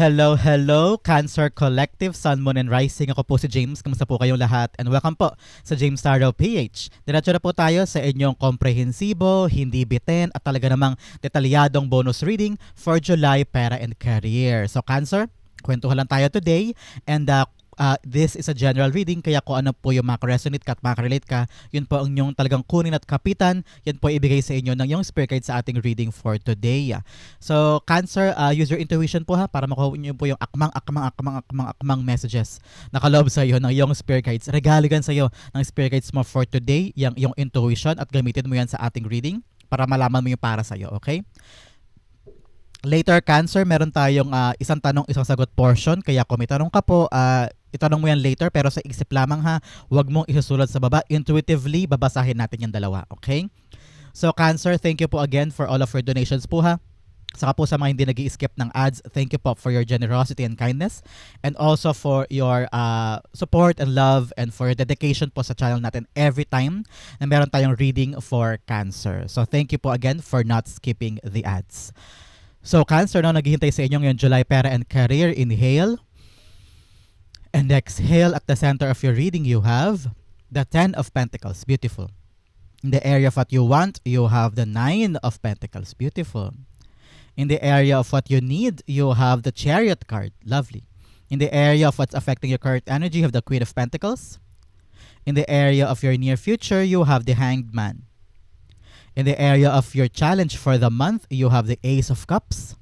Hello, hello, Cancer Collective, Sun, Moon, and Rising. Ako po si James. Kamusta po kayong lahat? And welcome po sa James Tarot PH. Diretso na po tayo sa inyong komprehensibo, hindi bitin, at talaga namang detalyadong bonus reading for July, pera, and career. So Cancer, kwentuhan lang tayo today. And this is a general reading, kaya kung ano po yung makaresonate ka at makarelate ka, yun po ang inyong talagang kunin at kapitan. Yan po ibigay sa inyo ng yung spirit guide sa ating reading for today. So Cancer, use your intuition po ha, para makuha niyo po yung akmang messages na kaloob sa iyo ng yung spirit guides. Regaligan sa iyo ng spirit guides mo for today, yung intuition, at gamitin mo yan sa ating reading para malaman mo yung para sa iyo, okay? Later, Cancer, meron tayong isang tanong, isang sagot portion. Kaya kung may tanong ka po, itanong mo yan later, pero sa isip lamang ha, huwag mong isusulat sa baba. Intuitively, babasahin natin yung dalawa, okay? So Cancer, thank you po again for all of your donations po ha. Saka po sa mga hindi nag-i-skip ng ads, thank you po for your generosity and kindness, and also for your support and love, and for your dedication po sa channel natin every time na meron tayong reading for Cancer. So thank you po again for not skipping the ads. So Cancer, no, naghihintay sa inyo ngayon July, pera, and career. Inhale and exhale. At the center of your reading, you have the 10 of Pentacles. Beautiful. In the area of what you want, you have the 9 of Pentacles. Beautiful. In the area of what you need, you have the Chariot card. Lovely. In the area of what's affecting your current energy, you have the Queen of Pentacles. In the area of your near future, you have the Hanged Man. In the area of your challenge for the month, you have the Ace of Cups.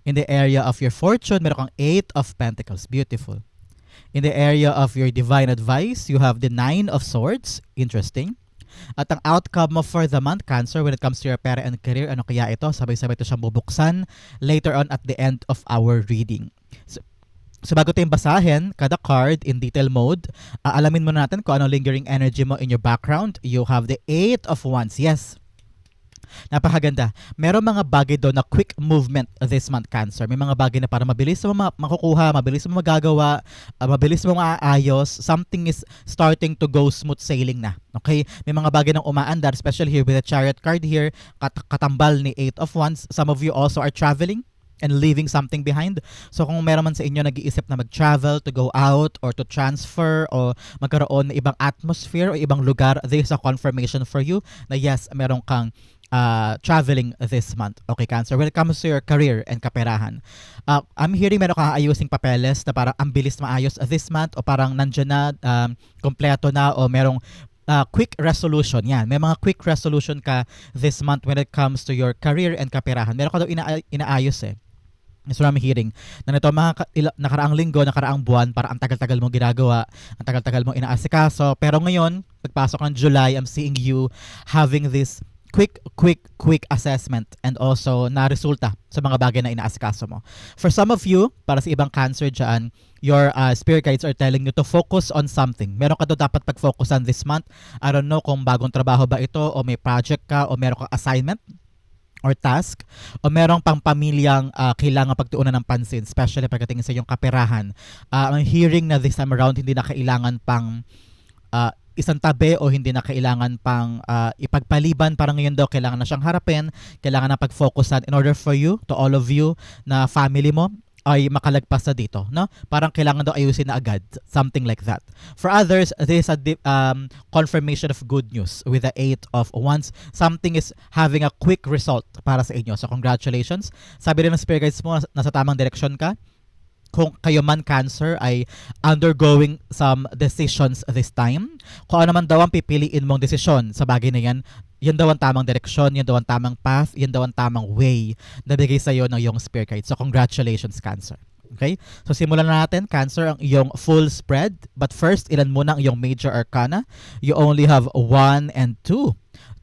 In the area of your fortune, meron kang 8 of Pentacles. Beautiful. In the area of your divine advice, you have the 9 of Swords. Interesting. At ang outcome mo for the month, Cancer, when it comes to your pera and career, ano kaya ito? Sabay-sabay ito siyang bubuksan later on at the end of our reading. So bago tayong basahin kada card in detail mode, alamin muna natin kung ano lingering energy mo in your background. You have the 8 of Wands. Yes. Napakaganda. Meron mga bagay doon na quick movement this month, Cancer. May mga bagay na para mabilis mo makukuha, mabilis mo magagawa, mabilis mo maaayos. Something is starting to go smooth sailing na. Okay? May mga bagay nang umaandar, especially here with the Chariot card here, katambal ni 8 of Wands. Some of you also are traveling and leaving something behind. So kung meron man sa inyo nag-iisip na mag-travel, to go out, or to transfer, o magkaroon ng ibang atmosphere o ibang lugar, this is a confirmation for you na yes, meron kang traveling this month. Okay, Cancer. When it comes to your career and kaperahan, I'm hearing meron kang ayusing papeles na parang ang bilis maayos this month, o parang nandiyan na, kompleto na, o merong quick resolution. Yan. May mga quick resolution ka this month when it comes to your career and kaperahan. Meron ka daw inaayos eh. That's what I'm hearing. Na nito mga nakaraang linggo, nakaraang buwan, para ang tagal-tagal mong ginagawa, ang tagal-tagal mong inaasikaso. Pero ngayon, pagpasok ng July, I'm seeing you having this quick assessment and also na resulta sa mga bagay na inaasikaso mo. For some of you, para sa ibang Cancer dyan, your spirit guides are telling you to focus on something. Meron ka doon dapat pag-focusan this month. I don't know kung bagong trabaho ba ito, o may project ka, o meron kang assignment or task, o merong pang pamilyang kailangan pagtuunan ng pansin, especially pagdating sa iyong kaperahan. I'm hearing na this time around, hindi na kailangan pang isang tabi, o hindi na kailangan pang ipagpaliban. Parang ngayon daw kailangan na siyang harapin, kailangan na pag-focusan in order for you, to all of you na family mo, ay makalagpas na dito, no? Parang kailangan daw ayusin na agad, something like that. For others, this is a confirmation of good news with the 8 of Wands. Something is having a quick result para sa inyo. So congratulations. Sabi rin ng spirit guides mo, nasa tamang direksyon ka. Kung kayo man, Cancer, ay undergoing some decisions this time, kung ano man daw ang pipiliin mong desisyon sa bagay na yan, yan daw ang tamang direksyon, yan daw ang tamang path, yan daw ang tamang way na bigay sa iyo ng iyong spirit guide. So congratulations, Cancer. Okay? So simulan na natin, Cancer, ang iyong full spread. But first, ilan muna ang iyong major arcana? You only have 1 and 2.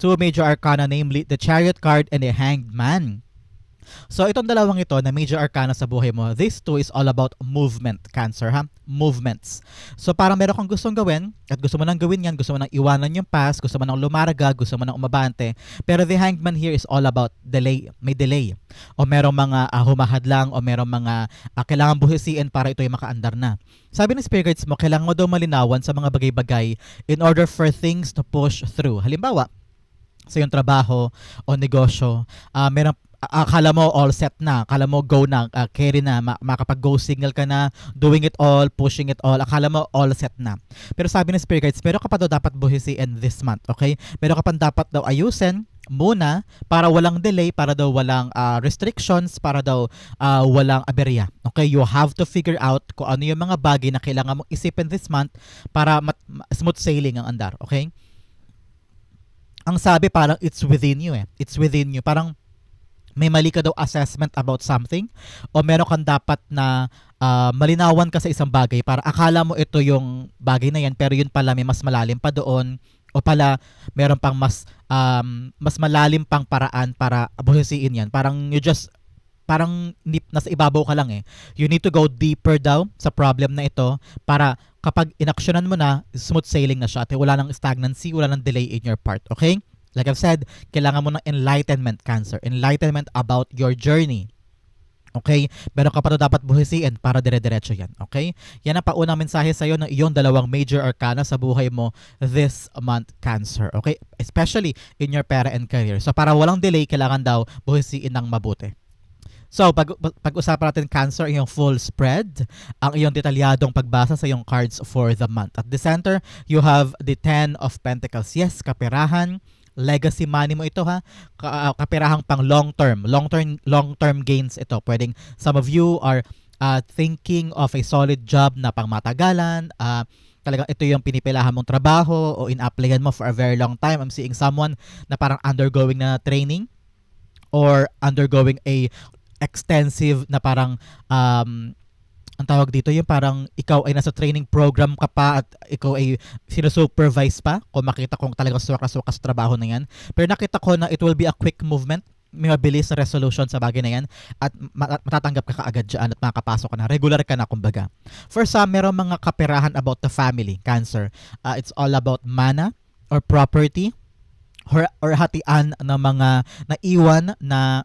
Two major arcana, namely the Chariot card and the Hanged Man. So itong dalawang ito na major arcana sa buhay mo, this too is all about movement, Cancer, ha? Movements. So parang meron kang gustong gawin, at gusto mo nang gawin yan, gusto mo nang iwanan yung past, gusto mo nang lumarga, gusto mo nang umabante. Pero the Hanged Man here is all about delay. May delay. O merong mga humahadlang, o merong mga kailangan buhisiin para ito ay makaandar na. Sabi ng spirit guides mo, kailangan mo daw malinawan sa mga bagay-bagay in order for things to push through. Halimbawa, sa iyong trabaho o negosyo, meron akala mo all set na, akala mo go na, carry na, makapag-go signal ka na, doing it all, pushing it all, akala mo all set na. Pero sabi ng Spirit Guides, pero ka pa daw dapat buhisiin this month, okay? Pero ka pa dapat daw ayusin muna para walang delay, para daw walang restrictions, para daw walang aberya. Okay, you have to figure out kung ano yung mga bagay na kailangan mong isipin this month para smooth sailing ang andar, okay? Ang sabi parang it's within you eh. It's within you. Parang may mali ka daw assessment about something o meron kang dapat na malinawan ka sa isang bagay para akala mo ito yung bagay na yan pero yun pala may mas malalim pa doon o pala meron pang mas malalim pang paraan para abusiin yan. Parang nasa ibabaw ka lang eh. You need to go deeper daw sa problem na ito para kapag inaksyonan mo na, smooth sailing na siya at wala nang stagnancy, wala nang delay in your part. Okay? Like I've said, kailangan mo ng enlightenment, Cancer. Enlightenment about your journey. Okay? Pero kapag dapat buhisiin para dire-diretso yan. Okay? Yan ang paunang mensahe sa'yo ng iyong dalawang major arcana sa buhay mo this month, Cancer. Okay? Especially in your pera and career. So para walang delay, kailangan daw buhisiin ng mabuti. So, pag-usapan natin, Cancer, yung full spread, ang iyong detalyadong pagbasa sa iyong cards for the month. At the center, you have the Ten of Pentacles. Yes, kaperahan, legacy money mo ito ha. Kapirahang pang long-term gains ito. Pwedeng some of you are thinking of a solid job na pangmatagalan, talagang ito yung pinipilahan mong trabaho o in-applyan mo for a very long time. I'm seeing someone na parang undergoing na training or undergoing a extensive na parang ang tawag dito yung parang ikaw ay nasa training program ka pa at ikaw ay sinusupervise pa kung makita kong talagang suwakas-suwakas sa trabaho na yan. Pero nakita ko na it will be a quick movement, may mabilis na resolution sa bagay na yan at matatanggap ka kaagad dyan at makakapasok ka na. Regular ka na kumbaga. For some, merong mga kaperahan about the family, Cancer. It's all about mana or property or hatian ng mga naiwan na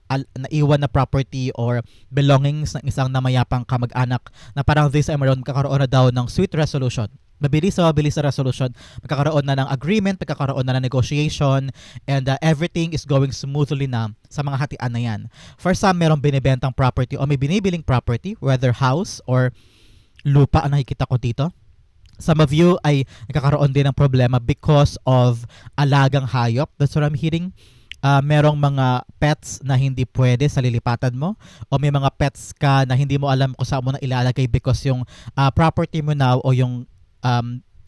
property or belongings ng isang namayapang kamag-anak na parang this time around magkakaroon na daw ng sweet resolution. Mabilis na resolution, magkakaroon na ng agreement, magkakaroon na ng negotiation, and everything is going smoothly na sa mga hatian na yan. For some, merong binibentang property o may binibiling property, whether house or lupa ang nakikita ko dito. Some of you ay nagkakaroon din ng problema because of alagang hayop. That's what I'm hearing. Merong mga pets na hindi pwede sa lilipatan mo o may mga pets ka na hindi mo alam kung saan mo na ilalagay because yung property mo now o yung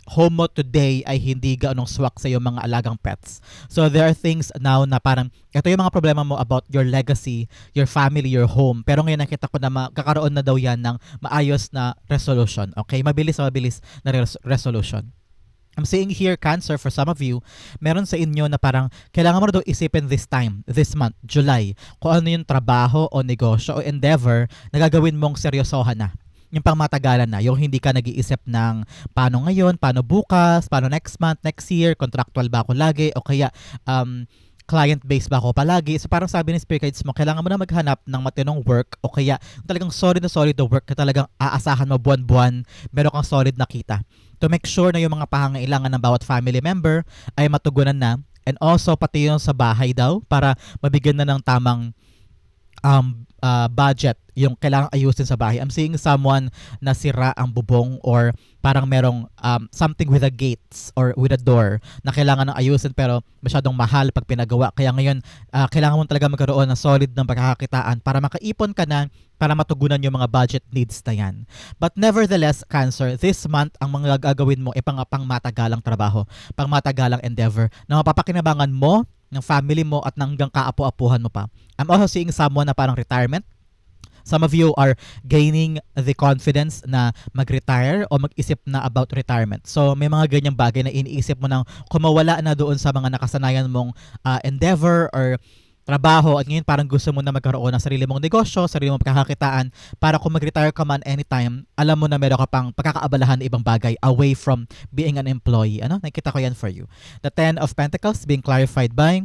home mo today ay hindi gaanong swak sa iyong mga alagang pets. So there are things now na parang ito yung mga problema mo about your legacy, your family, your home. Pero ngayon nakita ko na magkakaroon na daw yan ng maayos na resolution. Okay? Mabilis na resolution. I'm seeing here, Cancer, for some of you, meron sa inyo na parang kailangan mo na daw isipin this month, July, kung ano yung trabaho o negosyo o endeavor na gagawin mong seryosohan na. Yung pangmatagalan na, yung hindi ka nag-iisip ng paano ngayon, paano bukas, paano next month, next year, contractual ba ako lagi, o kaya client-based ba ako palagi. So parang sabi ni Spirit Guides mo, kailangan mo na maghanap ng matinong work o kaya talagang solid na work na talagang aasahan mo buwan-buwan, meron kang solid na kita. To make sure na yung mga pangangailangan ng bawat family member ay matugunan na, and also pati yung sa bahay daw para mabigyan na ng tamang budget yung kailangang ayusin sa bahay. I'm seeing someone na sira ang bubong or parang merong something with a gates or with a door na kailangan ng ayusin pero masyadong mahal pag pinagawa. Kaya ngayon, kailangan mo talaga magkaroon ng solid ng pagkakakitaan para makaipon ka na para matugunan yung mga budget needs na yan. But nevertheless, Cancer, this month, ang mga gagawin mo ay pangmatagalang trabaho, pangmatagalang endeavor na mapapakinabangan mo ng family mo at hanggang kaapu-apuhan mo pa. I'm also seeing someone na parang retirement. Some of you are gaining the confidence na mag-retire o mag-isip na about retirement. So may mga ganyang bagay na iniisip mo nang kumawala na doon sa mga nakasanayan mong endeavor or trabaho at ngayon parang gusto mo na magkaroon ng sarili mong negosyo, sarili mong pagkakakitaan para kung mag-retire ka man anytime, alam mo na meron ka pang pagkakaabalahan na ibang bagay away from being an employee. Nakita ko yan for you. The Ten of Pentacles being clarified by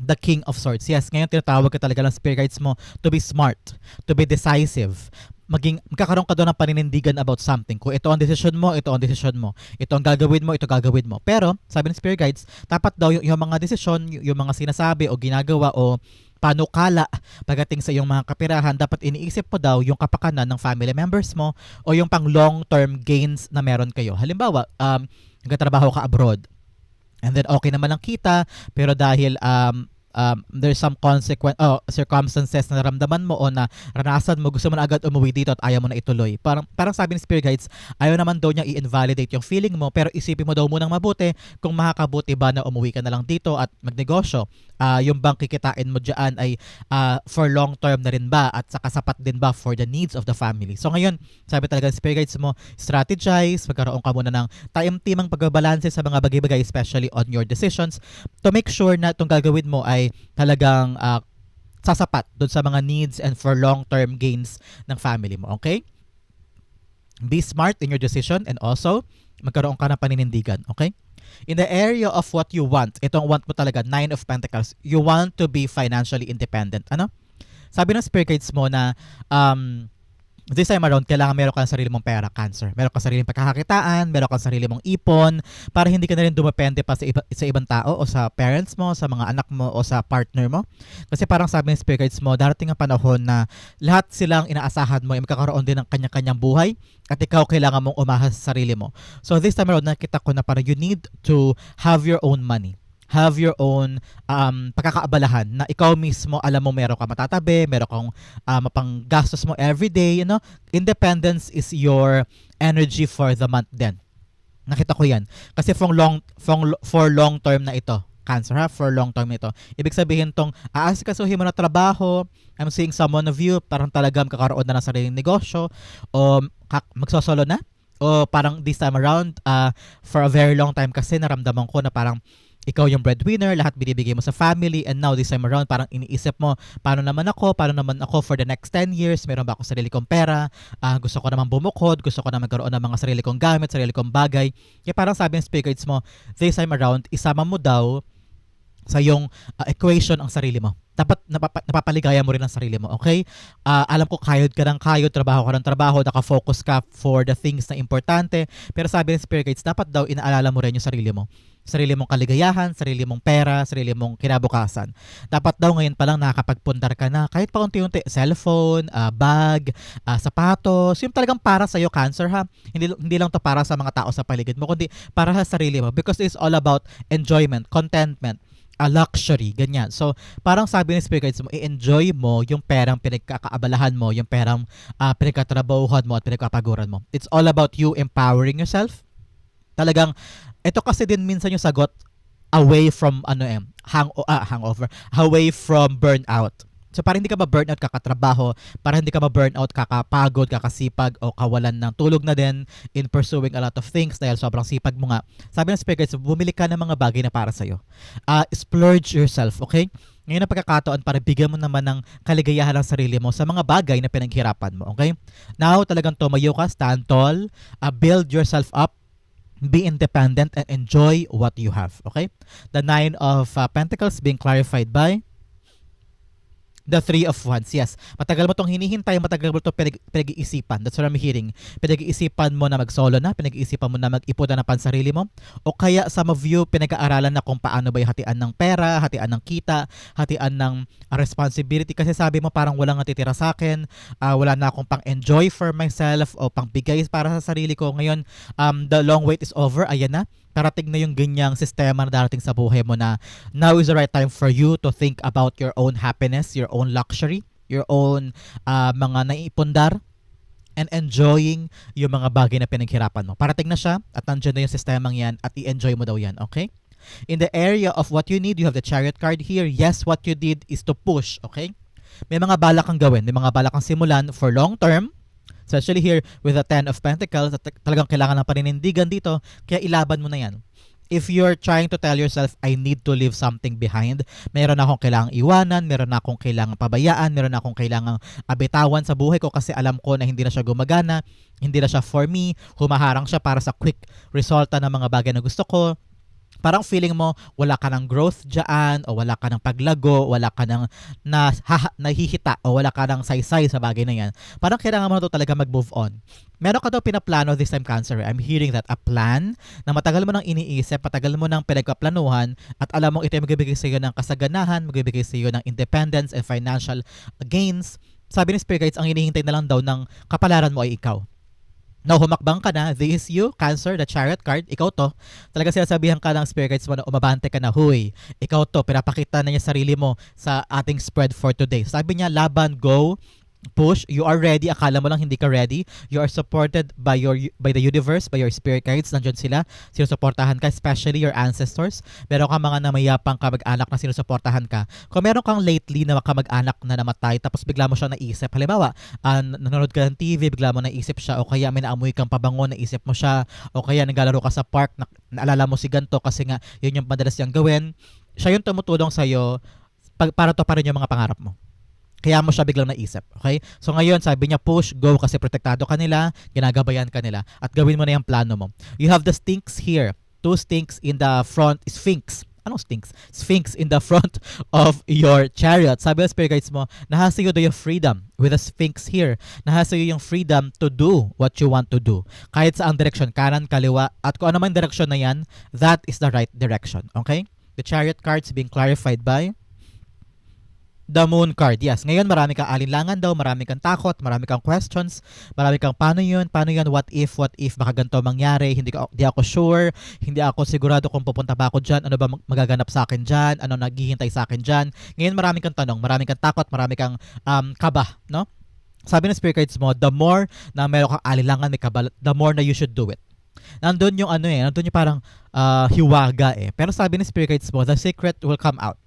the King of Swords. Yes, ngayon tinatawag ka talaga ng Spirit Guides mo to be smart, to be decisive. Magkakaroon ka doon ng paninindigan about something. Kung ito ang decision mo, ito ang decision mo. Ito ang gagawin mo, ito gagawin mo. Pero, sabi ng Spirit Guides, dapat daw yung mga decision, yung mga sinasabi o ginagawa o panukala pagdating sa iyong mga kapirahan, dapat iniisip mo daw yung kapakanan ng family members mo o yung pang long-term gains na meron kayo. Halimbawa, nagtatrabaho ka abroad and then okay naman ang kita pero dahil there's some circumstances na naramdaman mo o na ranasan mo, gusto mo na agad umuwi dito at ayaw mo na ituloy. Parang sabi ni Spirit Guides, ayaw naman daw niya i-invalidate yung feeling mo, pero isipin mo daw munang mabuti kung makakabuti ba na umuwi ka na lang dito at magnegosyo. Yung bang kikitain mo dyan ay for long term na rin ba at saka sapat din ba for the needs of the family. So ngayon, sabi talaga ng Spirit Guides mo, strategize, magkaroon ka muna ng taimtimang pagbabalanse sa mga bagay-bagay, especially on your decisions, to make sure na itong gagawin mo ay talagang sasapat doon sa mga needs and for long-term gains ng family mo. Okay? Be smart in your decision and also magkaroon ka ng paninindigan. Okay? In the area of what you want, itong want mo talaga, Nine of Pentacles, you want to be financially independent. Ano? Sabi ng Spirit Guides mo na this time around, kailangan meron ka ng sarili mong pera, Cancer. Meron ka sariling pagkakakitaan, meron ka sarili mong ipon, para hindi ka na rin dumepende pa sa ibang tao o sa parents mo, sa mga anak mo o sa partner mo. Kasi parang sabi ng Spirit Guides mo, darating ang panahon na lahat silang inaasahan mo ay magkakaroon din ng kanya-kanyang buhay at ikaw kailangan mong umahas sa sarili mo. So this time around, nakita ko na parang you need to have your own money. Have your own pagkakaabalahan na ikaw mismo alam mo meron ka matatabi, meron kang mapanggastos mo everyday, you know. Independence is your energy for the month then. Nakita ko yan. Kasi for long term na ito, Cancer ha, for long term na ito. Ibig sabihin tong aasikasuhin mo na trabaho, I'm seeing someone of you, parang talagang kakaroon na ng sariling negosyo, o magsosolo na, o parang this time around, for a very long time kasi naramdaman ko na parang ikaw yung breadwinner, lahat binibigay mo sa family, and now this time around, parang iniisip mo, paano naman ako for the next 10 years, meron ba ako sarili kong pera, gusto ko naman bumukod, gusto ko naman magkaroon ng mga sarili kong gamit, sarili kong bagay. Kaya parang sabi ng Spirit Guides mo, this time around, isama mo daw sa yung equation ang sarili mo. Dapat napapaligaya mo rin ang sarili mo, okay? Alam ko kayod ka ng kayod, trabaho ka ng trabaho, nakafocus ka for the things na importante, pero sabi ng Spirit Guides, dapat daw inaalala mo rin yung sarili mo. Sarili mong kaligayahan, sarili mong pera, sarili mong kinabukasan. Dapat daw ngayon pa lang nakakapagpundar ka na kahit pa unti-unti, cellphone, bag, sapatos, yung talagang para sa'yo, Cancer ha. Hindi lang to para sa mga tao sa paligid mo, kundi para sa sarili mo, because it's all about enjoyment, contentment, a luxury, ganyan. So, parang sabi ng Spirit Guides mo, i-enjoy mo yung perang pinagkakaabalahan mo, yung perang pinagkatrabahuhan mo at pinagkapaguran mo. It's all about you empowering yourself. Talagang, ito kasi din minsan yung sagot away from hangover, away from burnout. So para hindi ka ma-burnout kakatrabaho, para hindi ka ma-burnout kakapagod, kakasipag o kawalan ng tulog na din in pursuing a lot of things dahil sobrang sipag mo nga. Sabi ng Spirit Guides, bumili ka ng mga bagay na para sa'yo. Splurge yourself, okay? Ngayon ang pagkakataon para bigyan mo naman ng kaligayahan ng sarili mo sa mga bagay na pinaghirapan mo, okay? Now talagang tumayo ka, stand tall, build yourself up, be independent and enjoy what you have, okay? The Nine of Pentacles being clarified by the Three of Wands. Yes, matagal mo itong hinihintay, matagal mo itong pinag-iisipan. That's what I'm hearing. Pinag-iisipan mo na mag-solo na, pinag-iisipan mo na mag-ipon na ng pansarili mo, o kaya some of you pinag-aaralan na kung paano ba yung hatian ng pera, hatian ng kita, hatian ng responsibility. Kasi sabi mo parang walang natitira sa akin, wala na akong pang-enjoy for myself o pang-bigay para sa sarili ko. Ngayon, the long wait is over. Ayan na. Parating na yung ganyang sistema na darating sa buhay mo na now is the right time for you to think about your own happiness, your own luxury, your own mga naipundar, and enjoying yung mga bagay na pinaghirapan mo. Parating na siya at nandiyan na yung sistemang yan at i-enjoy mo daw yan, okay? In the area of what you need, you have the Chariot card here. Yes, what you did is to push, okay? May mga balak kang gawin, may mga balak kang simulan for long term, especially here with the Ten of Pentacles, talagang kailangan ng paninindigan dito, kaya ilaban mo na yan. If you're trying to tell yourself, I need to leave something behind, meron akong kailangang iwanan, meron akong kailangang pabayaan, meron akong kailangang abitawan sa buhay ko kasi alam ko na hindi na siya gumagana, hindi na siya for me, humaharang siya para sa quick resulta ng mga bagay na gusto ko, Parang feeling mo wala ka ng growth dyan o wala ka ng paglago, wala ka ng nahihita o wala ka ng saysay sa bagay na yan. Parang kailangan mo na to talaga mag-move on. Meron ka daw pinaplano this time, Cancer. I'm hearing that a plan na matagal mo nang iniisip, matagal mo nang pinagpaplanuhan at alam mong ito ay magbibigay sa iyo ng kasaganahan, magbibigay sa iyo ng independence and financial gains. Sabi ni Spirit Guides, ang hinihintay na lang daw ng kapalaran mo ay ikaw. Now, humakbang ka na. This is you, Cancer, the Chariot card. Ikaw to. Talaga sinasabihan ka ng Spirit Guides mo na umabante ka na. Huy, ikaw to. Pinapakita na niya sarili mo sa ating spread for today. Sabi niya, laban, go, push. You are ready. Akala mo lang hindi ka ready. You are supported by the universe, by your spirit guides. Nandiyan sila. Sinusuportahan ka, especially your ancestors. Meron kang mga namayapang kamag-anak na sinusuportahan ka. Kung meron kang lately na kamag-anak na namatay, tapos bigla mo siya naisip. Halimbawa, nanonood ka ng TV, bigla mo naisip siya, o kaya may naamoy kang pabango, naisip mo siya, o kaya naglalaro ka sa park, naalala mo si ganto kasi nga yun yung madalas niyang gawin. Siya yung tumutulong sa'yo para to pa rin yung mga pangarap mo. Kaya mo siya biglang naisip. Okay? So ngayon, sabi niya, push, go, kasi protektado ka nila, ginagabayan ka nila, at gawin mo na yung plano mo. You have the Sphinx here. 2 Sphinx in the front. Sphinx. Anong Sphinx? Sphinx in the front of your chariot. Sabi ng Spirit Guides mo, nahasa iyo daw yung freedom with a Sphinx here. Nahasa iyo yung freedom to do what you want to do. Kahit saang direction, kanan, kaliwa, at kung ano man direction na yan, that is the right direction. Okay? The chariot cards being clarified by the Moon card. Yes, ngayon marami kang alinlangan daw, marami kang takot, marami kang questions, marami kang paano yun, what if, baka ganito mangyari, hindi ako sure, hindi ako sigurado kung pupunta ba ako dyan, ano ba magaganap sa akin dyan, ano naghihintay sa akin dyan. Ngayon marami kang tanong, marami kang takot, marami kang kaba, no? Sabi ng Spirit Guides mo, the more na meron kang alinlangan, may kaba, the more na you should do it. Nandun yung nandun yung parang hiwaga eh. Pero sabi ng Spirit Guides mo, the secret will come out.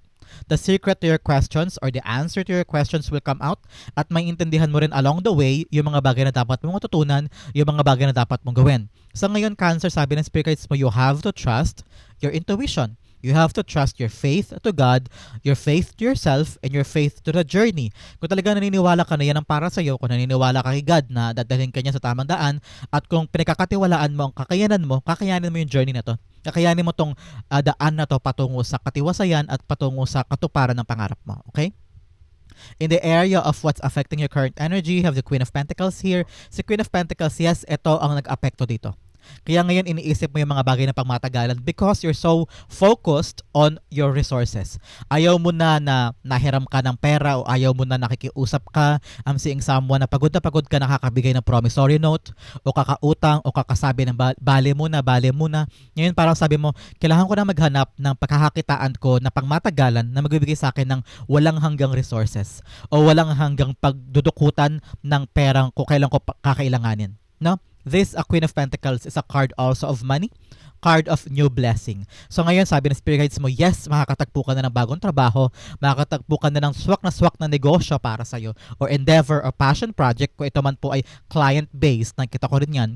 The secret to your questions or the answer to your questions will come out at may intindihan mo rin along the way yung mga bagay na dapat mong matutunan, yung mga bagay na dapat mong gawin. So ngayon, Cancer, sabi ng Spirit Guides mo, you have to trust your intuition. You have to trust your faith to God, your faith to yourself, and your faith to the journey. Kung talaga naniniwala ka na yan ang para sa'yo, kung naniniwala ka kay God na dadalhin ka niya sa tamang daan, at kung pinagkakatiwalaan mo ang kakayanin mo yung journey na to. Kakayanin mo tong daan na to patungo sa katiwasayan at patungo sa katuparan ng pangarap mo. Okay? In the area of what's affecting your current energy, you have the Queen of Pentacles here. Si Queen of Pentacles, yes, ito ang nag-apekto dito. Kaya ngayon iniisip mo yung mga bagay na pangmatagalan because you're so focused on your resources. Ayaw mo na nahiram ka ng pera o ayaw mo na nakikiusap ka. I'm seeing someone na pagod ka nakakabigay ng promissory note o kakautang o kakasabi ng bale muna. Ngayon parang sabi mo, kailangan ko na maghanap ng pagkakakitaan ko na pangmatagalan na magbibigay sa akin ng walang hanggang resources o walang hanggang pagdudukutan ng perang kung kailan ko kakailanganin. No? This, a Queen of Pentacles, is a card also of money, card of new blessing. So ngayon, sabi ng Spirit Guides mo, yes, makakatagpo ka na ng bagong trabaho, makakatagpo ka na ng swak na negosyo para sa'yo, or endeavor or passion project, kung ito man po ay client-based, nakita ko rin yan,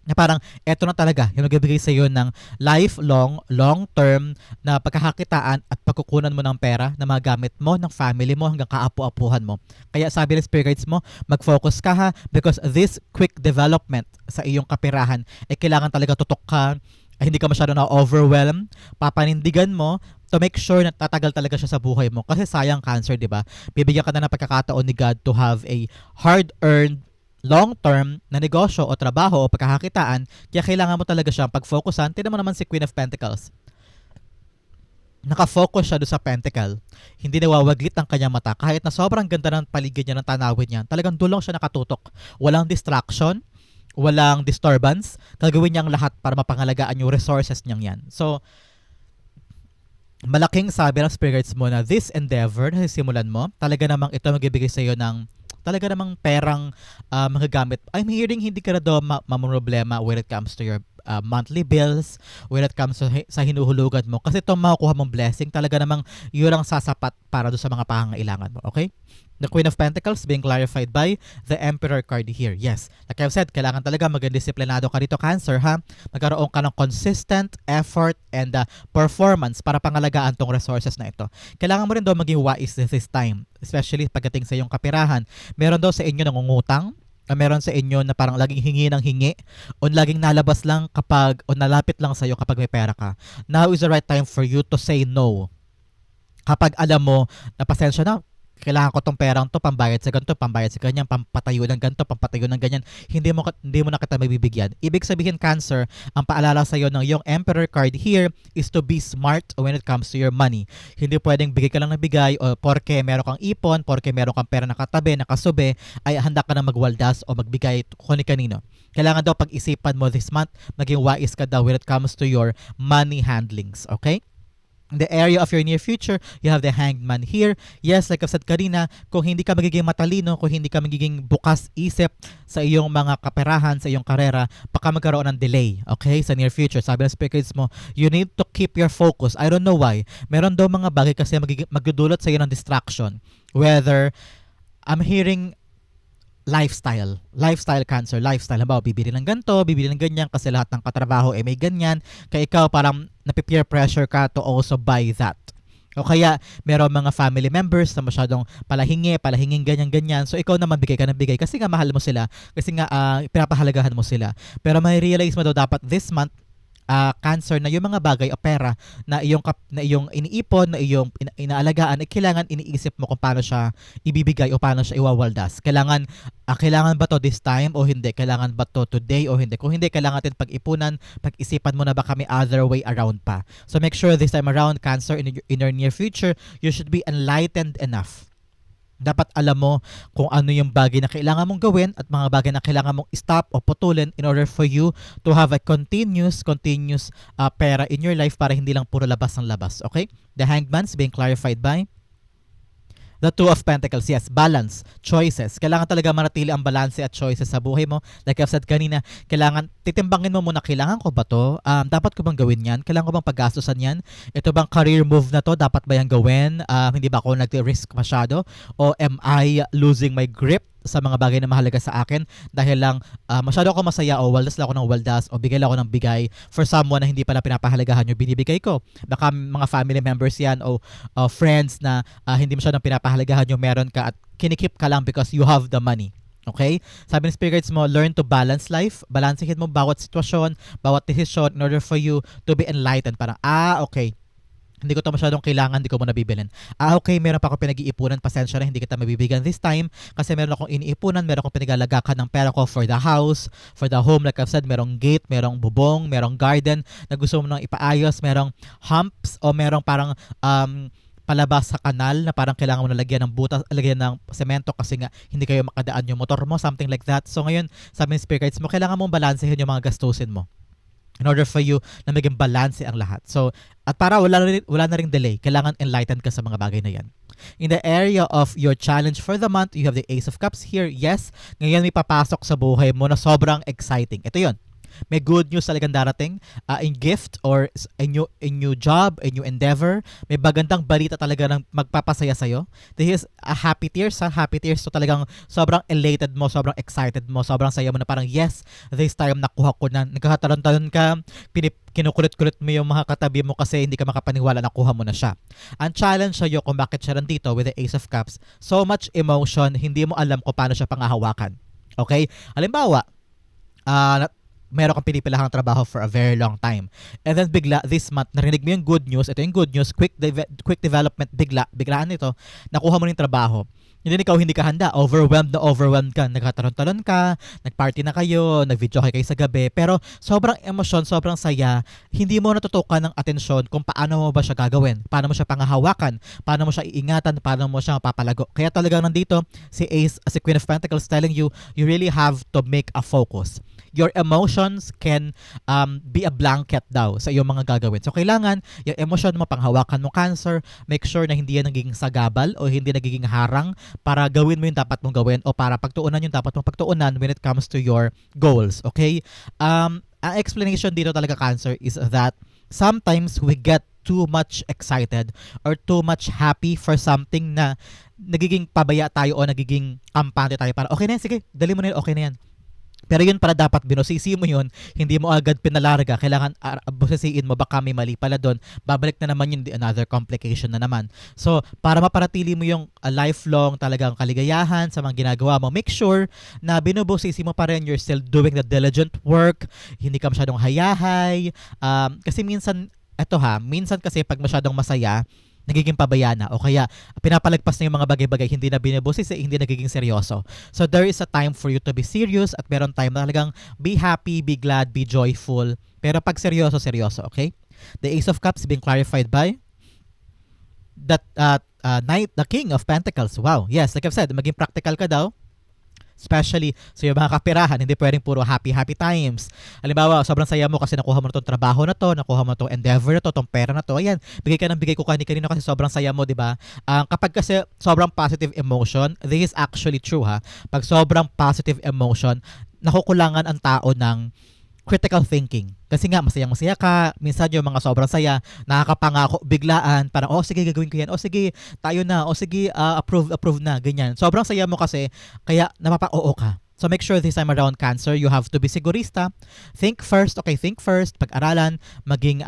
na parang eto na talaga yung nagbibigay sa iyo ng lifelong, long-term na pagkakakitaan at pagkukunan mo ng pera na magamit mo ng family mo hanggang kaapu-apuhan mo. Kaya sabi ng Spirit Guides mo, mag-focus ka ha because this quick development sa iyong kapirahan ay kailangan talaga tutok ka, ay hindi ka masyado na-overwhelm, papanindigan mo to make sure na tatagal talaga siya sa buhay mo. Kasi sayang, Cancer, di ba? Bibigyan ka na ng pagkakataon ni God to have a hard-earned long-term na negosyo o trabaho o pagkakakitaan, kaya kailangan mo talaga siyang pag-focusan. Tignan mo naman si Queen of Pentacles. Nakafocus siya doon sa pentacle. Hindi nawawaglit ang kanyang mata. Kahit na sobrang ganda ng paligid niya, ng tanawin niya, talagang dulong siya nakatutok. Walang distraction, walang disturbance. Gagawin niyang lahat para mapangalagaan yung resources niyang yan. So, malaking sabi ng spirits mo na this endeavor na sisimulan mo, talaga namang ito magbibigay sa iyo ng talaga namang perang magagamit. I'm hearing hindi ka na daw mamroblema when it comes to your monthly bills, when it comes to sa hinuhulugan mo. Kasi itong makukuha mong blessing, talaga namang yun ang sasapat para doon sa mga pangangailangan mo. Okay? The Queen of Pentacles being clarified by the Emperor card here. Yes, like I've said, kailangan talaga maging disiplinado ka dito, Cancer, ha? Magkaroon ka ng consistent effort and performance para pangalagaan tong resources na ito. Kailangan mo rin daw maging wise this time, especially pagdating sa iyong kapirahan. Meron daw sa inyo nangungutang, meron sa inyo na parang laging hingi ng hingi o laging nalabas lang kapag o nalapit lang sa'yo kapag may pera ka. Now is the right time for you to say no. Kapag alam mo na pasensya na, kailangan ko tong perang to pambayad sa ganito, pambayad sa ganyan, pampatayo ng ganito, pampatayo ng ganyan, hindi mo na kita mabibigyan. Ibig sabihin, Cancer, ang paalala sa iyo ng yung Emperor card here is to be smart when it comes to your money. Hindi pwedeng bigay ka lang ng bigay o porke meron kang ipon, porke meron kang pera nakatabi, nakasube, ay handa ka na magwaldas o magbigay kung kanino. Kailangan daw pag-isipan mo this month, maging wise ka daw when it comes to your money handlings, okay? In the area of your near future, you have the Hanged Man here. Yes, like I've said kanina, kung hindi ka magiging matalino, kung hindi ka magiging bukas isip sa iyong mga kaperahan, sa iyong karera, baka magkaroon ng delay, okay, sa near future. Sabi ng spirits mo, you need to keep your focus. I don't know why. Meron daw mga bagay kasi magdudulot sa iyo ng distraction. Whether, I'm hearing lifestyle, Cancer, lifestyle. Halimbawa, bibili ng ganito, bibili ng ganyan kasi lahat ng katrabaho may ganyan. Kaya ikaw parang napipeer pressure ka to also buy that. O kaya, meron mga family members na masyadong palahinging ganyan-ganyan. So, ikaw naman bigay ka ng bigay kasi nga mahal mo sila, kasi nga pinapahalagahan mo sila. Pero may realize mo daw dapat this month, Cancer, na yung mga bagay o pera na iyong iniipon, na iyong inaalagaan, ay kailangan iniisip mo kung paano siya ibibigay o paano siya iwawaldas. Kailangan ba to this time o hindi? Kailangan ba to today o hindi? Kung hindi, kailangan natin pag-ipunan, pag-isipan mo na baka may other way around pa. So make sure this time around, Cancer, in your near future, you should be enlightened enough. Dapat alam mo kung ano yung bagay na kailangan mong gawin at mga bagay na kailangan mong stop o putulin in order for you to have a continuous pera in your life para hindi lang puro labas ng labas. Okay? The Hanged Man's being clarified by the Two of Pentacles. Yes, balance, choices. Kailangan talaga manatili ang balance at choices sa buhay mo. Like I've said kanina, kailangan titimbangin mo muna, kailangan ko ba to? Dapat ko bang gawin yan? Kailangan ko bang paggastusan yan? Ito bang career move na to? Dapat ba yan gawin? Hindi ba ako nag-risk masyado? O am I losing my grip sa mga bagay na mahalaga sa akin dahil lang masyado ako masaya o waldas lang ako ng waldas o bigay lang ako ng bigay for someone na hindi pala pinapahalagahan yung binibigay ko. Baka mga family members yan o friends na hindi masyadong pinapahalagahan yung meron ka at kinikip ka lang because you have the money. Okay? Sabi ng spirits mo, learn to balance life. Balansehin mo bawat sitwasyon, bawat decision in order for you to be enlightened. Parang, okay, hindi ko to masyadong kailangan, hindi ko muna bibilin. Okay, meron pa ako pinag-iipunan, pasensya na, hindi kita mabibigyan this time kasi meron akong iniipunan, meron akong pinagalagakan ng pera ko for the house, for the home, like I've said, merong gate, merong bubong, merong garden na gusto mo nang ipaayos, merong humps o merong parang palabas sa kanal na parang kailangan mo na lagyan ng butas, lagyan ng semento kasi nga hindi kayo makadaan yung motor mo, something like that. So ngayon, sabi ng spirit guides mo, kailangan mong balansehin yung mga gastusin mo in order for you na maging balance ang lahat. So, at para wala na ring delay, kailangan enlightened ka sa mga bagay na yan. In the area of your challenge for the month, you have the Ace of Cups here. Yes, ngayon may papasok sa buhay mo na sobrang exciting. Ito yon. May good news talagang darating in gift or a new job, a new endeavor. May bagandang balita talaga ng magpapasaya sa'yo. This is a happy tears. Happy tears. So talagang sobrang elated mo, sobrang excited mo, sobrang saya mo na parang yes, this time nakuha ko na. Nagkakatalon-talon ka, kinukulit-kulit mo yung mga katabi mo kasi hindi ka makapaniwala na kuha mo na siya. Ang challenge sa'yo kung bakit siya nandito with the Ace of Cups, so much emotion, hindi mo alam kung paano siya pangahawakan. Okay? Halimbawa, meron kang pinipilahang trabaho for a very long time. And then bigla, this month, narinig mo yung good news. Ito yung good news, quick development, biglaan ito, nakuha mo ng trabaho. Hindi ka handa, overwhelmed ka, nagkataron-talon ka, nagparty na kayo, nag-video kayo sa gabi, pero sobrang emosyon, sobrang saya, hindi mo natutukan ng atensyon kung paano mo ba siya gagawin, paano mo siya pangahawakan, paano mo siya iingatan, paano mo siya mapapalago. Kaya talagang nandito, si Queen of Pentacles telling you, you really have to make a focus. Your emotions can be a blanket daw sa iyong mga gagawin. So, kailangan yung emotion mo, panghawakan mo, Cancer, make sure na hindi yan nagiging sagabal o hindi nagiging harang para gawin mo yung dapat mong gawin o para pagtuunan yung dapat mong pagtuunan when it comes to your goals. Okay? Ang explanation dito talaga, Cancer, is that sometimes we get too much excited or too much happy for something na nagiging pabaya tayo o nagiging kampante tayo para okay na yan, sige, dali mo na yan, okay na yan. Pero yun pala dapat binusisi mo yun, hindi mo agad pinalarga, kailangan busisiin mo baka may mali pala doon, babalik na naman yun, another complication na naman. So, para maparatili mo yung lifelong talagang kaligayahan sa mga ginagawa mo, make sure na binubusisi mo pa rin, you're still doing the diligent work, hindi ka masyadong hayahay, kasi minsan, minsan kasi pag masyadong masaya, nagiging pabayana o kaya pinapalagpas na yung mga bagay-bagay, hindi na binubusis, hindi nagiging seryoso. So there is a time for you to be serious at meron time na talagang be happy, be glad, be joyful. Pero pag seryoso, seryoso, okay? The Ace of Cups being clarified by that Knight, the King of Pentacles. Wow, yes, like I've said, maging practical ka daw. Especially sa yung mga kapirahan, hindi pwedeng puro happy times. Halimbawa, sobrang saya mo kasi nakuha mo na tong trabaho na to, nakuha mo tong endeavor na to, tong pera na to. Ayan, bigay ka ng bigay ko kanina kasi sobrang saya mo, di ba? Kapag kasi sobrang positive emotion, this is actually true ha. Pag sobrang positive emotion, nakukulangan ang tao ng critical thinking. Kasi nga, masayang-masaya ka, minsan yung mga sobrang saya, nakakapangako, biglaan, parang, oh sige, gagawin ko yan, oh sige, tayo na, oh sige, approve na, ganyan. Sobrang saya mo kasi, kaya napapa-oo ka. So make sure this time around, Cancer, you have to be sigurista. Think first, okay, think first, pag-aralan, maging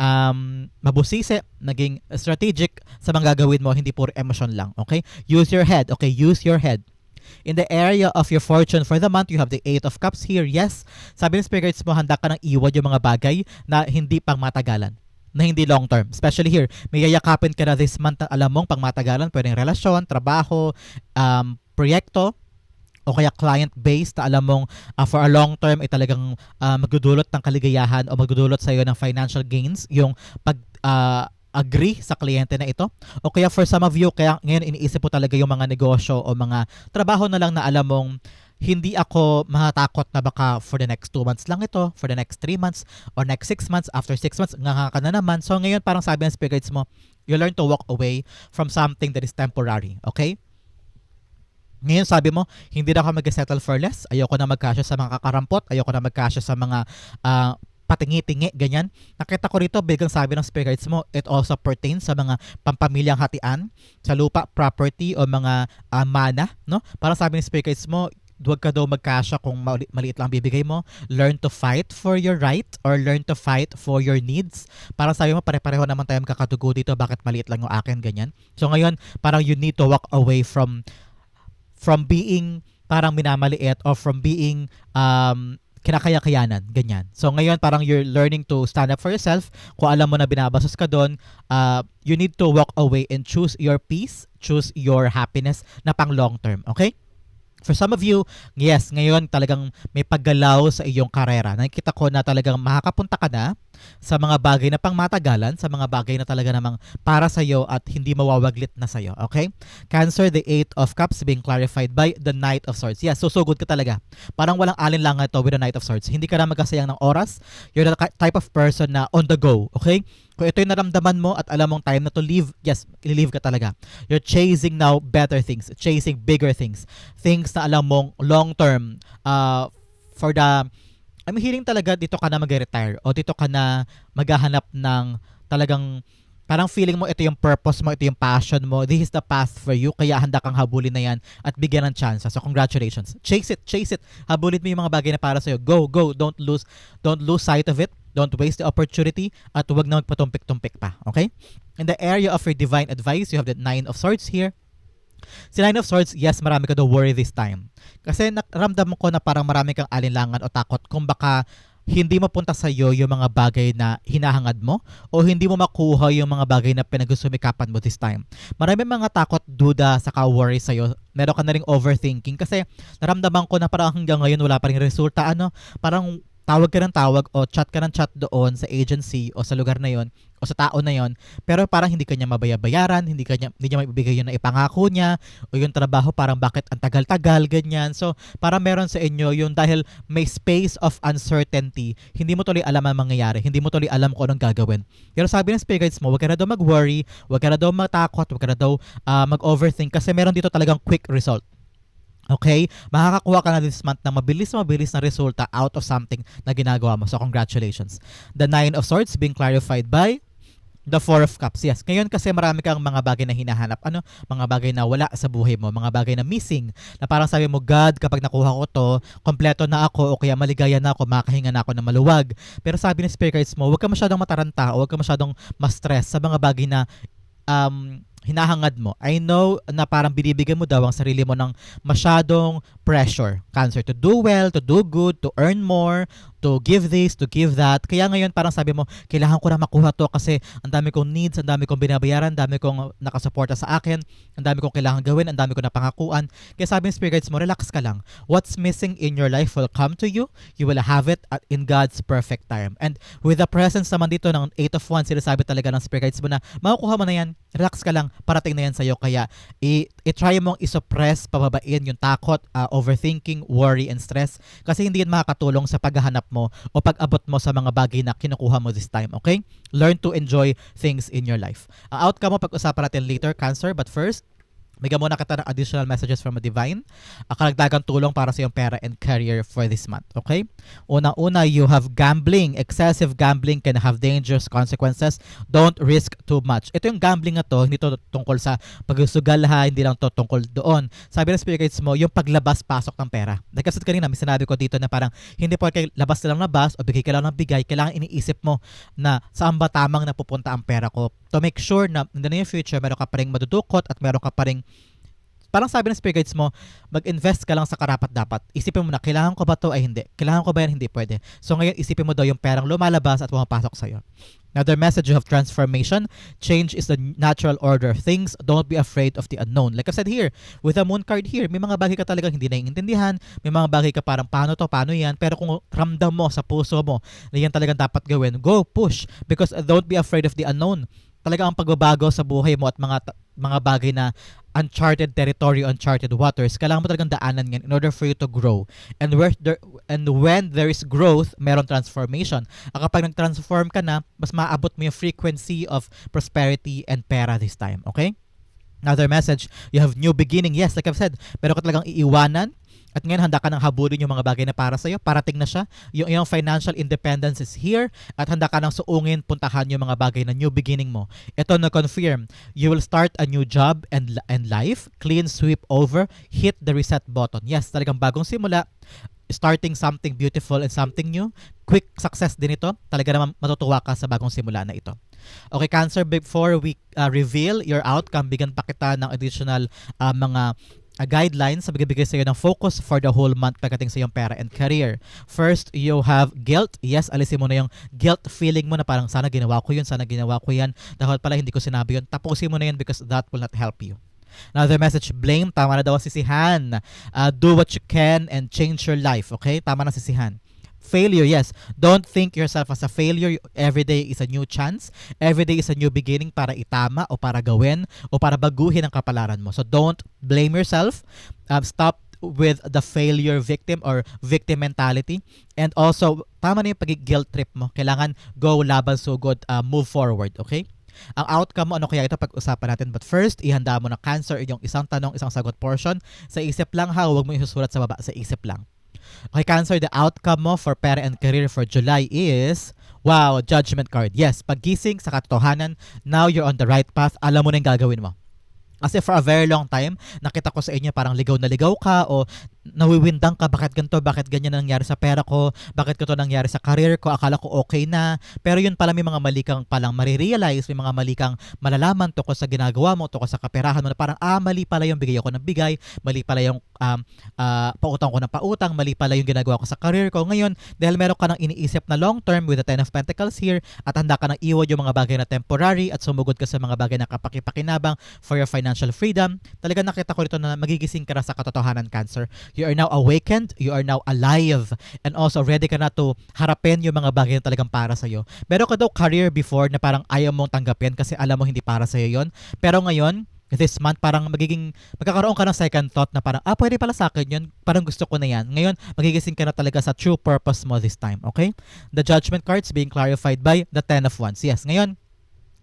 mabusisi, maging strategic sa mga gagawin mo, hindi puro emotion lang, okay? Use your head, okay, use your head. In the area of your fortune for the month, you have the Eight of Cups here. Yes, sabi ng spirits mo, handa ka nang iwan yung mga bagay na hindi pang matagalan, na hindi long term. Especially here, may yayakapin ka na this month na alam mong pang matagalan, pwedeng relasyon, trabaho, proyekto, o kaya client-based na alam mong for a long term ay talagang magdudulot ng kaligayahan o magdudulot sa iyo ng financial gains, yung pag agree sa kliyente na ito. O kaya for some of you, kaya ngayon iniisip po talaga yung mga negosyo o mga trabaho na lang na alam mong hindi ako matakot na baka for the next 2 months lang ito, for the next 3 months, or next 6 months, after 6 months, nga ka na naman. So ngayon parang sabi ng spirits mo, you learn to walk away from something that is temporary. Okay? Ngayon sabi mo, hindi na ako mag-settle for less. Ayoko na magkasya sa mga kakarampot. Ayoko na magkasya sa mga patingi-tingi, ganyan. Nakita ko rito, biglang sabi ng spirits mo, it also pertains sa mga pampamilyang hatian, sa lupa, property, o mga mana, no? Para sabi ng spirits mo, huwag ka daw magkasya kung maliit lang bibigay mo. Learn to fight for your right or learn to fight for your needs. Parang sabi mo, pare-pareho naman tayo magkakadugo dito, bakit maliit lang yung akin, ganyan. So ngayon, parang you need to walk away from being parang minamaliit or from being kinakaya-kayanan, ganyan. So ngayon parang you're learning to stand up for yourself. Kung alam mo na binabastos ka doon, you need to walk away and choose your peace, choose your happiness na pang long term, okay? For some of you, yes, ngayon talagang may paggalaw sa iyong karera. Nakikita ko na talagang makakapunta ka na sa mga bagay na pang matagalan, sa mga bagay na talaga namang para sa iyo at hindi mawawaglit na sa iyo, okay? Cancer, the Eight of Cups being clarified by the Knight of Swords. Yes, susugod ka talaga. Parang walang alinlangan ito with the Knight of Swords. Hindi ka na magkasayang ng oras. You're the type of person na on the go, okay? Kung ito yung naramdaman mo at alam mong time na to leave, yes, leave ka talaga. You're chasing now better things, chasing bigger things. Things na alam mong long term, for the I'm hearing talaga dito ka na mag-retire o dito ka na maghahanap ng talagang parang feeling mo ito yung purpose mo, ito yung passion mo, this is the path for you, kaya handa kang habulin na yan at bigyan ng chance. So congratulations. Chase it. Habulin mo yung mga bagay na para sa'yo. Go. Don't lose sight of it. Don't waste the opportunity at huwag na magpatumpik-tumpik pa. Okay? In the area of your divine advice, you have the Nine of Swords here. Si Nine of Swords, yes, marami ka daw worry this time. Kasi naramdaman ko na parang marami kang alinlangan o takot kung baka hindi mapunta sa iyo yung mga bagay na hinahangad mo o hindi mo makuha yung mga bagay na pinagsumikapan mo this time. Marami mga takot, duda, saka worry sa iyo. Meron ka na ring overthinking kasi naramdaman ko na parang hanggang ngayon wala pa ring resulta. Parang tawag ka ng tawag o chat ka ng chat doon sa agency o sa lugar na yon o sa tao na yon, pero parang hindi kanya mabayaran, hindi niya maibigay yun na ipangako niya o yung trabaho parang bakit ang tagal-tagal, ganyan. So parang meron sa inyo yung dahil may space of uncertainty, hindi mo tuloy alam ang mangyayari, hindi mo tuloy alam kung anong gagawin. Pero sabi ng spirit guides mo, huwag ka na daw mag-worry, huwag ka na daw matakot, huwag ka na daw mag-overthink kasi meron dito talagang quick result. Okay? Makakakuha ka na this month ng mabilis na resulta out of something na ginagawa mo. So, congratulations. The Nine of Swords being clarified by The Four of Cups, yes. Ngayon kasi marami kang mga bagay na hinahanap. Ano? Mga bagay na wala sa buhay mo. Mga bagay na missing. Na parang sabi mo, God, kapag nakuha ko to, kompleto na ako o kaya maligaya na ako, makahinga na ako na maluwag. Pero sabi ng spirit guides mo, huwag ka masyadong mataranta o huwag ka masyadong ma-stress sa mga bagay na hinahangad mo. I know na parang binibigyan mo daw ang sarili mo ng masyadong pressure. Cancer, to do well, to do good, to earn more, to give this, to give that. Kaya ngayon parang sabi mo, kailangan ko na makuha to kasi ang dami kong needs, ang dami kong binabayaran, ang dami kong nakasuporta sa akin, ang dami kong kailangan gawin, ang dami kong napangakuan. Kaya sabi ng spirit guides mo, relax ka lang. What's missing in your life will come to you. You will have it in God's perfect time. And with the presence naman dito ng 8 of Wands, sinasabi talaga ng spirit guides mo na makukuha mo na yan, relax ka lang, parating na yan sa'yo. Kaya i-try mong isuppress, pababain yung takot, overthinking, worry, and stress kasi hindi yan makakatulong sa paghahanap mo o pag-abot mo sa mga bagay na kinukuha mo this time, okay? Learn to enjoy things in your life. Ang outcome mo pag-usapan natin later, Cancer, but first, bigyan muna kita ng additional messages from a divine. Karagdagang tulong para sa iyong pera and career for this month. Okay? Una-una, you have gambling. Excessive gambling can have dangerous consequences. Don't risk too much. Ito yung gambling na to, hindi to tungkol sa pagsusugal ha, hindi lang to tungkol doon. Sabi ng spirit guides mo, yung paglabas-pasok ng pera. Like kasi kanina, may sinabi ko dito na parang hindi po kayo labas na lang labas o bigay ka lang ng bigay. Kailangan iniisip mo na saan ba tamang napupunta ang pera ko to make sure na in the near future, meron ka pa rin madudukot at meron ka pa rin parang sabi ng spirit guides mo, mag-invest ka lang sa karapat-dapat. Isipin mo na, kailangan ko ba to ay hindi? Kailangan ko ba yan? Hindi pwede. So ngayon, isipin mo daw yung perang lumalabas at pumapasok sa'yo. Another message of transformation. Change is the natural order of things. Don't be afraid of the unknown. Like I said here, with the moon card here, may mga bagay ka talagang hindi naiintindihan. May mga bagay ka parang paano to, paano yan. Pero kung ramdam mo sa puso mo na yan talagang dapat gawin, go, push. Because don't be afraid of the unknown. Talaga ang pagbabago sa buhay mo at mga bagay na uncharted territory, uncharted waters, kailangan mo talagang daanan yan in order for you to grow. And when there is growth, meron transformation. At kapag nag-transform ka na, mas maabot mo yung frequency of prosperity and pera this time. Okay? Another message, you have new beginning. Yes, like I've said, meron ka talagang iiwanan. At ngayon, handa ka nang habulin yung mga bagay na para sa'yo. Parating na siya. Yung iyong financial independence is here. At handa ka nang suungin, puntahan yung mga bagay na new beginning mo. Ito na confirm. You will start a new job and life. Clean sweep over. Hit the reset button. Yes, talagang bagong simula. Starting something beautiful and something new. Quick success din ito. Talaga naman matutuwa ka sa bagong simula na ito. Okay, Cancer, before we reveal your outcome, bigyan pa kita ng additional mga guidelines sa bigay sa iyo ng focus for the whole month pagdating sa iyong pera and career. First, you have guilt. Yes, alisin mo na yung guilt feeling mo na parang sana ginawa ko yun, sana ginawa ko yan. Dahil pala hindi ko sinabi yun. Tapusin mo na yun because that will not help you. Another message, blame. Tama na daw ang sisihan. Do what you can and change your life. Okay? Tama na sisihan. Failure, yes. Don't think yourself as a failure. Every day is a new chance. Every day is a new beginning para itama o para gawin o para baguhin ang kapalaran mo. So don't blame yourself. Stop with the failure victim or victim mentality. And also, tama na yung pag-guilt trip mo. Kailangan go, laban, sugod, move forward. Okay? Ang outcome mo, ano kaya ito pag-usapan natin. But first, ihanda mo na Cancer yung isang tanong, isang sagot portion. Sa isip lang ha, huwag mo isusulat sa baba. Sa isip lang. Okay, Cancer, the outcome mo for pera and career for July is, wow, Judgment card. Yes, paggising sa katotohanan, now you're on the right path, alam mo na yung gagawin mo. Kasi for a very long time, nakita ko sa inyo parang ligaw na ligaw ka o nawiwindang ka, bakit ganito, bakit ganyan nangyari sa pera ko, bakit ganito nangyari sa career ko, akala ko okay na. Pero yun pala may mga mali kang palang marirealize, may mga mali kang malalaman tungkol sa ginagawa mo, tungkol sa kaperahan mo na parang mali pala yung bigay ako ng bigay, mali pala yung pautang ko ng pautang, mali pala yung ginagawa ko sa career ko. Ngayon, dahil meron ka nang iniisip na long term with the Ten of Pentacles here at handa ka nang iwan yung mga bagay na temporary at sumugod ka sa mga bagay na kapakipakinabang for your financial freedom, talaga nakita ko rito na magigising ka na sa katotohanan, Cancer. You are now awakened, you are now alive, and also ready ka na to harapin yung mga bagay na talagang para sa'yo. Meron ka daw career before na parang ayaw mong tanggapin kasi alam mo hindi para sa'yo yon. Pero ngayon, this month, parang magkakaroon ka ng second thought na parang, pwede pala sa akin yun, parang gusto ko na yan. Ngayon, magigising ka na talaga sa true purpose mo this time, okay? The Judgment cards being clarified by the Ten of Wands. Yes, ngayon,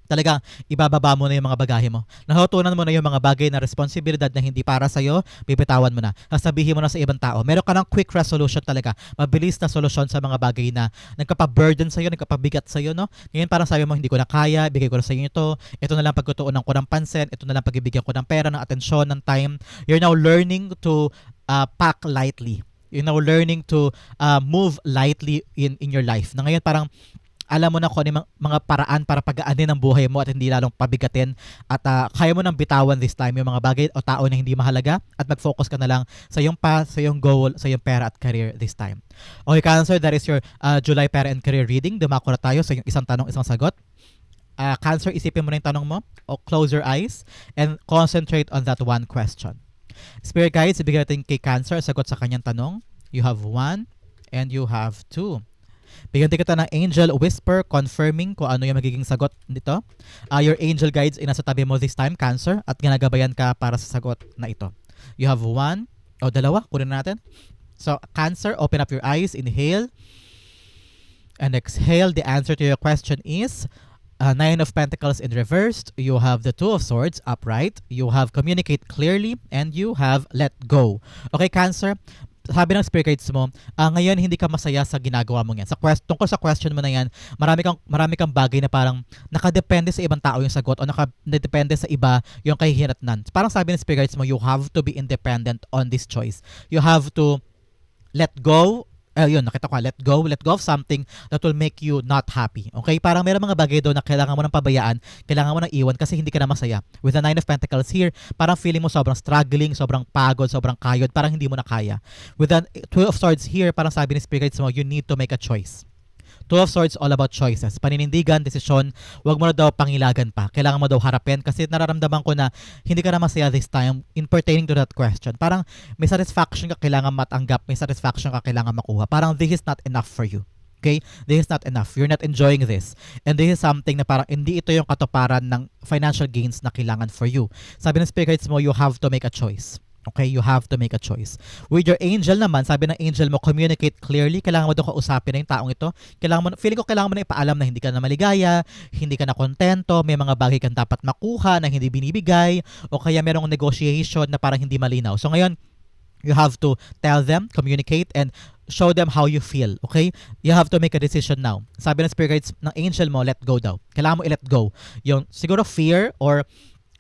talagang ibababa mo na yung mga bagahe mo. Nahutunan mo na yung mga bagay na responsibilidad na hindi para sa'yo, bibitawan mo na. Sasabihin mo na sa ibang tao. Meron ka ng quick resolution talaga. Mabilis na solusyon sa mga bagay na nagkapa-burden sa'yo, nagkapabigat sa'yo, no? Ngayon parang sabi mo, hindi ko na kaya, bigay ko na sa inyo ito. Ito na lang pagtutuunan ko ng pansin, ito na lang pagbibigyan ko ng pera, ng atensyon, ng time. You're now learning to pack lightly. You're now learning to move lightly in your life. Na ngayon parang alam mo na kung ano yung mga paraan para pagaanin ang buhay mo at hindi lalong pabigatin at kaya mo nang bitawan this time yung mga bagay o tao na hindi mahalaga at mag-focus ka na lang sa iyong path, sa iyong goal, sa iyong pera at career this time. Okay, Cancer, that is your July pera and career reading. Dumako na tayo sa iyong isang tanong, isang sagot. Cancer, isipin mo na yung tanong mo o close your eyes and concentrate on that one question. Spirit guides, ibigay natin kay Cancer sagot sa kanyang tanong. You have 1 and you have 2. Bigyan din kita ng angel whisper confirming kung ano yung magiging sagot nito. Your angel guides ay nasa tabi mo this time, Cancer, at ginagabayan ka para sa sagot na ito. You have 1 o dalawa, kunin natin. So, Cancer, open up your eyes, inhale and exhale. The answer to your question is 9 of Pentacles in reversed. You have the 2 of Swords upright. You have communicate clearly and you have let go. Okay, Cancer, sabi ng spirit guides mo, ngayon hindi ka masaya sa ginagawa mo yan. Tungkol sa question mo na yan, marami kang bagay na parang nakadepende sa ibang tao yung sagot o nakadepende sa iba yung kahihiratnan. Parang sabi ng spirit guides mo, you have to be independent on this choice. You have to let go. Yun, nakita ko, let go of something that will make you not happy. Okay? Parang meron mga bagay doon na kailangan mo ng pabayaan, kailangan mo ng iwan kasi hindi ka na masaya. With the 9 of Pentacles here, parang feeling mo sobrang struggling, sobrang pagod, sobrang kayod, parang hindi mo na kaya. With the 2 of Swords here, parang sabi ni Spirit Guides mo, you need to make a choice. 2 of Swords, all about choices. Paninindigan, desisyon, wag mo na daw pangilagan pa. Kailangan mo daw harapin kasi nararamdaman ko na hindi ka na masaya this time in pertaining to that question. Parang may satisfaction ka kailangan matanggap, may satisfaction ka kailangan makuha. Parang this is not enough for you. Okay? This is not enough. You're not enjoying this. And this is something na parang hindi ito yung katuparan ng financial gains na kailangan for you. Sabi ng spirit guides mo, you have to make a choice. Okay, you have to make a choice. With your angel naman, sabi ng angel mo, communicate clearly. Kailangan mo doon kausapin na yung taong ito. Feeling ko kailangan mo na ipaalam na hindi ka na maligaya, hindi ka na kontento, may mga bagay kang dapat makuha na hindi binibigay, o kaya merong negotiation na parang hindi malinaw. So ngayon, you have to tell them, communicate, and show them how you feel, okay? You have to make a decision now. Sabi ng spirit guides ng angel mo, let go daw. Kailangan mo i-let go. Yung siguro fear or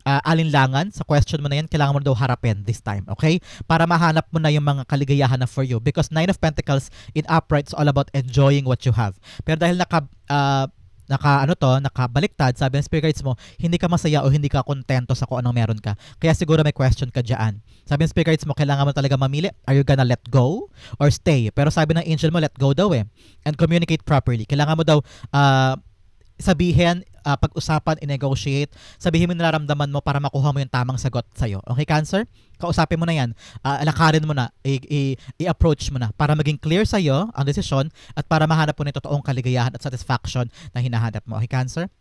alinlangan sa question mo na yan, kailangan mo daw harapin this time, okay? Para mahanap mo na yung mga kaligayahan na for you. Because 9 of Pentacles in upright is all about enjoying what you have. Pero dahil nakabaliktad, sabi ng spirit guides mo, hindi ka masaya o hindi ka kontento sa kung anong meron ka. Kaya siguro may question ka dyan. Sabi ng spirit guides mo, kailangan mo talaga mamili. Are you gonna let go or stay? Pero sabi ng angel mo, let go daw eh. And communicate properly. Kailangan mo daw sabihin, pag-usapan, i-negotiate, sabihin mo nararamdaman mo para makuha mo yung tamang sagot sa'yo. Okay, Cancer? Kausapin mo na yan. Alakarin mo na. I-approach mo na para maging clear sa'yo ang desisyon at para mahanap mo na yung totoong kaligayahan at satisfaction na hinahanap mo. Okay, Cancer?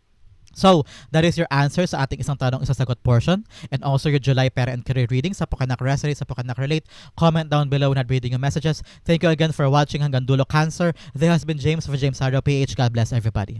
So, that is your answer sa ating isang tanong, isang sagot portion, and also your July pera and career reading. Sa Pukanak Resonate, sa Pukanak Relate, comment down below when I'm reading your messages. Thank you again for watching hanggang dulo, Cancer. This has been James for James Sardo PH. God bless everybody.